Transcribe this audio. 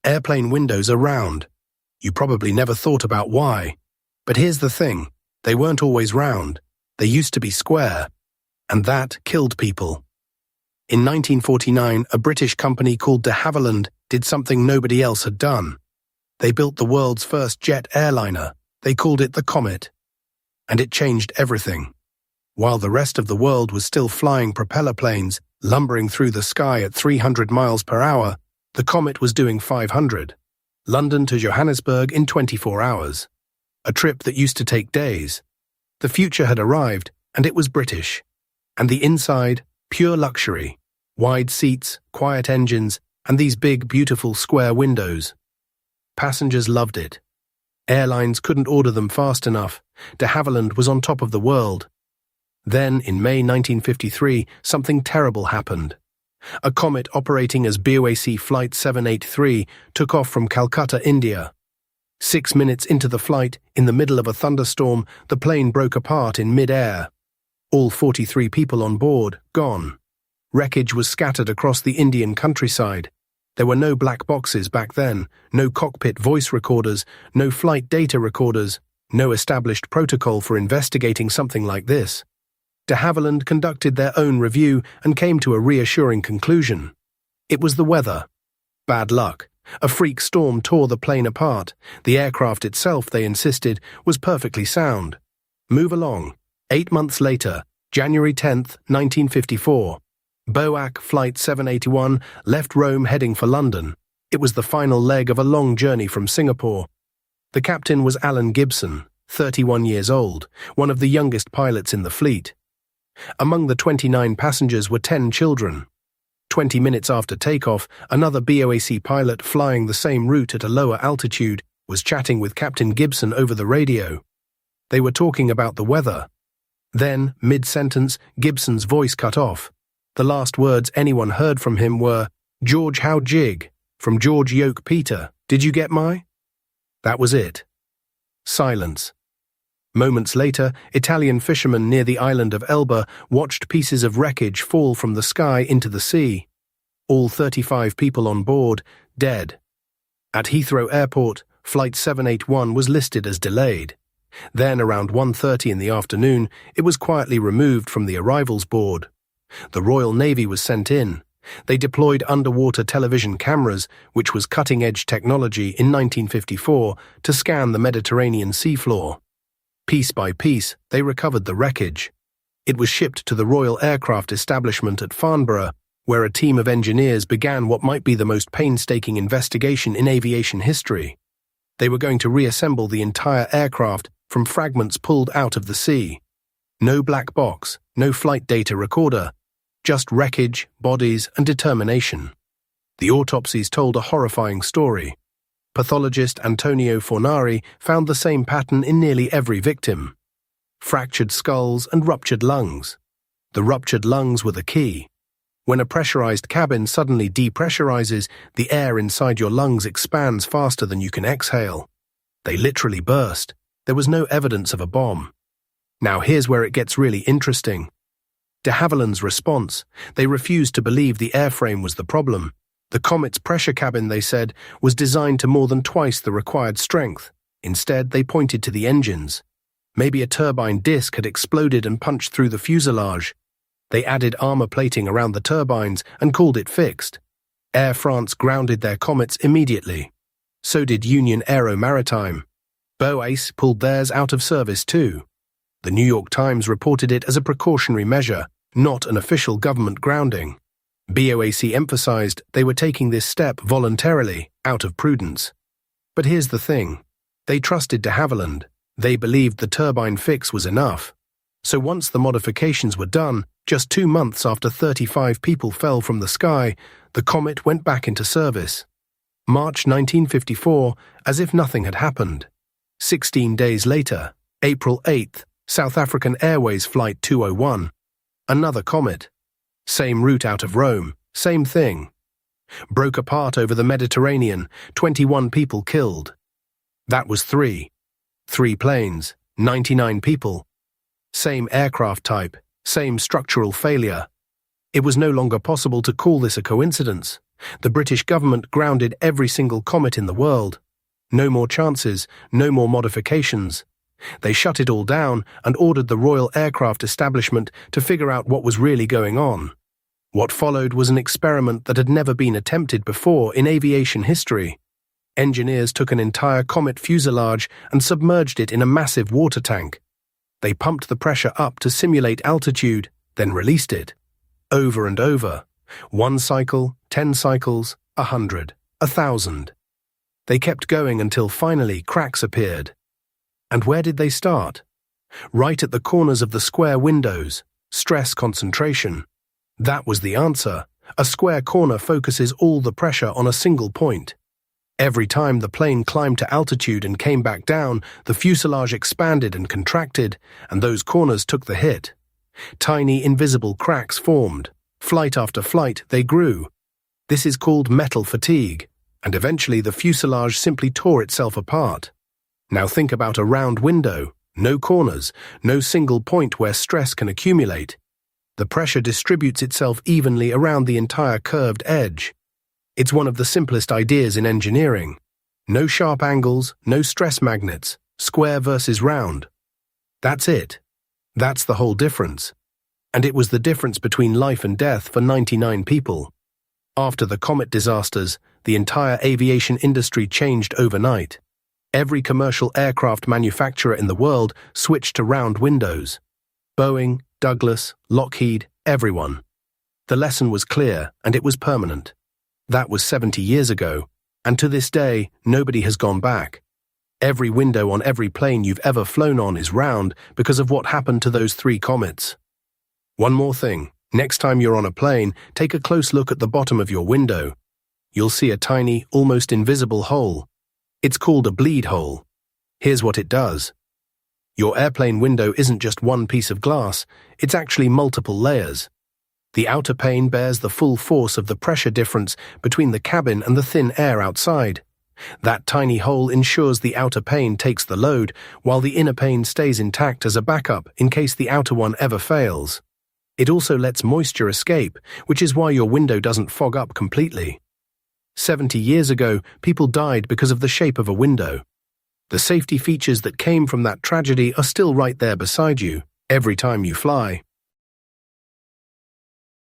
Airplane windows are round. You probably never thought about why. But here's the thing, they weren't always round. They used to be square. And that killed people. In 1949, a British company called de Havilland did something nobody else had done. They built the world's first jet airliner. They called it the Comet. And it changed everything. While the rest of the world was still flying propeller planes, lumbering through the sky at 300 miles per hour, the Comet was doing 500. London to Johannesburg in 24 hours. A trip that used to take days. The future had arrived, and it was British. And the inside, pure luxury. Wide seats, quiet engines, and these big, beautiful square windows. Passengers loved it. Airlines couldn't order them fast enough. De Havilland was on top of the world. Then, in May 1953, something terrible happened. A Comet operating as BOAC Flight 783 took off from Calcutta, India. 6 minutes into the flight, in the middle of a thunderstorm, the plane broke apart in mid-air. All 43 people on board, gone. Wreckage was scattered across the Indian countryside. There were no black boxes back then, no cockpit voice recorders, no flight data recorders, no established protocol for investigating something like this. De Havilland conducted their own review and came to a reassuring conclusion. It was the weather. Bad luck. A freak storm tore the plane apart. The aircraft itself, they insisted, was perfectly sound. Move along. 8 months later, January 10, 1954, BOAC Flight 781 left Rome heading for London. It was the final leg of a long journey from Singapore. The captain was Alan Gibson, 31 years old, one of the youngest pilots in the fleet. Among the 29 passengers were 10 children. 20 minutes after takeoff, another BOAC pilot flying the same route at a lower altitude was chatting with Captain Gibson over the radio. They were talking about the weather. Then, mid-sentence, Gibson's voice cut off. The last words anyone heard from him were, "George, how jig? From George Yoke Peter, did you get my?" That was it. Silence. Moments later, Italian fishermen near the island of Elba watched pieces of wreckage fall from the sky into the sea. All 35 people on board, dead. At Heathrow Airport, Flight 781 was listed as delayed. Then, around 1:30 in the afternoon, it was quietly removed from the arrivals board. The Royal Navy was sent in. They deployed underwater television cameras, which was cutting-edge technology in 1954, to scan the Mediterranean seafloor. Piece by piece, they recovered the wreckage. It was shipped to the Royal Aircraft Establishment at Farnborough, where a team of engineers began what might be the most painstaking investigation in aviation history. They were going to reassemble the entire aircraft from fragments pulled out of the sea. No black box, no flight data recorder, just wreckage, bodies, and determination. The autopsies told a horrifying story. Pathologist Antonio Fornari found the same pattern in nearly every victim. Fractured skulls and ruptured lungs. The ruptured lungs were the key. When a pressurized cabin suddenly depressurizes, the air inside your lungs expands faster than you can exhale. They literally burst. There was no evidence of a bomb. Now here's where it gets really interesting. De Havilland's response: they refused to believe the airframe was the problem. The Comet's pressure cabin, they said, was designed to more than twice the required strength. Instead, they pointed to the engines. Maybe a turbine disc had exploded and punched through the fuselage. They added armor plating around the turbines and called it fixed. Air France grounded their Comets immediately. So did Union Aero Maritime. BOAC pulled theirs out of service too. The New York Times reported it as a precautionary measure, not an official government grounding. BOAC emphasized they were taking this step voluntarily, out of prudence. But here's the thing. They trusted de Havilland. They believed the turbine fix was enough. So once the modifications were done, just 2 months after 35 people fell from the sky, the Comet went back into service. March 1954, as if nothing had happened. 16 days later, April 8th, South African Airways Flight 201. Another Comet. Same route out of Rome, same thing. Broke apart over the Mediterranean, 21 people killed. That was 3. 3 planes, 99 people. Same aircraft type, same structural failure. It was no longer possible to call this a coincidence. The British government grounded every single Comet in the world. No more chances, no more modifications. They shut it all down and ordered the Royal Aircraft Establishment to figure out what was really going on. What followed was an experiment that had never been attempted before in aviation history. Engineers took an entire Comet fuselage and submerged it in a massive water tank. They pumped the pressure up to simulate altitude, then released it. Over and over. 1 cycle, 10 cycles, 100, 1,000. They kept going until finally cracks appeared. And where did they start? Right at the corners of the square windows. Stress concentration. That was the answer. A square corner focuses all the pressure on a single point. Every time the plane climbed to altitude and came back down, the fuselage expanded and contracted, and those corners took the hit. Tiny invisible cracks formed. Flight after flight, they grew. This is called metal fatigue, and eventually the fuselage simply tore itself apart. Now think about a round window, no corners, no single point where stress can accumulate. The pressure distributes itself evenly around the entire curved edge. It's one of the simplest ideas in engineering. No sharp angles, no stress magnets, square versus round. That's it. That's the whole difference. And it was the difference between life and death for 99 people. After the Comet disasters, the entire aviation industry changed overnight. Every commercial aircraft manufacturer in the world switched to round windows. Boeing, Douglas, Lockheed, everyone. The lesson was clear, and it was permanent. That was 70 years ago, and to this day, nobody has gone back. Every window on every plane you've ever flown on is round because of what happened to those 3 comets. One more thing, next time you're on a plane, take a close look at the bottom of your window. You'll see a tiny, almost invisible hole. It's called a bleed hole. Here's what it does. Your airplane window isn't just one piece of glass, it's actually multiple layers. The outer pane bears the full force of the pressure difference between the cabin and the thin air outside. That tiny hole ensures the outer pane takes the load, while the inner pane stays intact as a backup in case the outer one ever fails. It also lets moisture escape, which is why your window doesn't fog up completely. 70 years ago, people died because of the shape of a window. The safety features that came from that tragedy are still right there beside you, every time you fly.